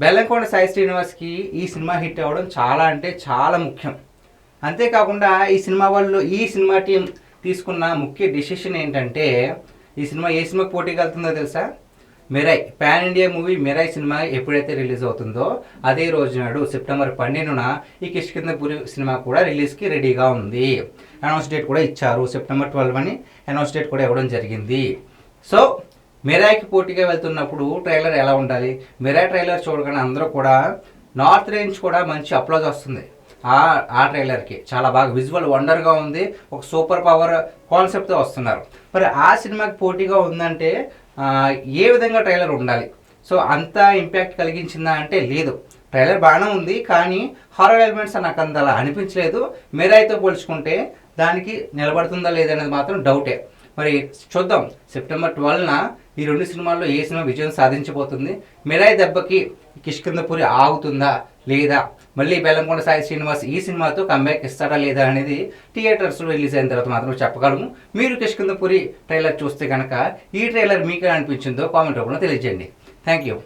బెల్లంకొండ సాయి శ్రీనివాస్కి ఈ cinema hit అవ్వడం చాలా అంటే చాలా ముఖ్యం. అంతేకాకుండా ఈ సినిమా టీం తీసుకున్న ముఖ్య డిసిషన్ ఏంటంటే, ఈ సినిమా ఏ సినిమాకి పోటీకి వెళ్తుందో తెలుసా? Mirai pan India movie Mirai cinema ఎప్పుడైతే రిలీజ్ అవుతుందో అదే రోజు నాడు సెప్టెంబర్ 12న ఈ కిష్కింధపురి సినిమా కూడా రిలీజ్కి రెడీగా ఉంది. అనౌన్స్ డేట్ కూడా ఇచ్చారు. సెప్టెంబర్ 12 అని అనౌన్స్ డేట్ కూడా ఇవ్వడం జరిగింది. సో మిరాయ్కి పోటీగా వెళ్తున్నప్పుడు ట్రైలర్ ఎలా ఉండాలి? మిరాయ్ ట్రైలర్ చూడగానే అందరూ కూడా నార్త్ రేంజ్ కూడా మంచి అప్లోజ్ వస్తుంది. ఆ ట్రైలర్కి చాలా బాగా విజువల్ వండర్గా ఉంది. ఒక సూపర్ పవర్ కాన్సెప్ట్తో వస్తున్నారు. మరి ఆ సినిమాకి పోటీగా ఉందంటే ఏ విధంగా ట్రైలర్ ఉండాలి? సో అంత ఇంపాక్ట్ కలిగించిందా అంటే లేదు. ట్రైలర్ బాగానే ఉంది, కానీ హారర్ ఎలిమెంట్స్ నాకు అంత అలా అనిపించలేదు. మిరాయ్తో పోల్చుకుంటే దానికి నిలబడుతుందా లేదనేది మాత్రం డౌటే. మరి చూద్దాం సెప్టెంబర్ 12న ఈ రెండు సినిమాల్లో ఏ సినిమా విజయం సాధించబోతుంది? మిరాయ్ దెబ్బకి కిష్కింధపురి ఆగుతుందా లేదా? మళ్ళీ బెల్లంకొండ సాయి శ్రీనివాస్ ఈ సినిమాతో కంబ్యాక్ ఇస్తాడా లేదా అనేది థియేటర్స్లో రిలీజ్ అయిన తర్వాత మాత్రం చెప్పగలము. మీరు కిష్కింధపురి ట్రైలర్ చూస్తే కనుక ఈ ట్రైలర్ మీకు అనిపించిందో కామెంట్ రూపంలో తెలియజేయండి. Thank you.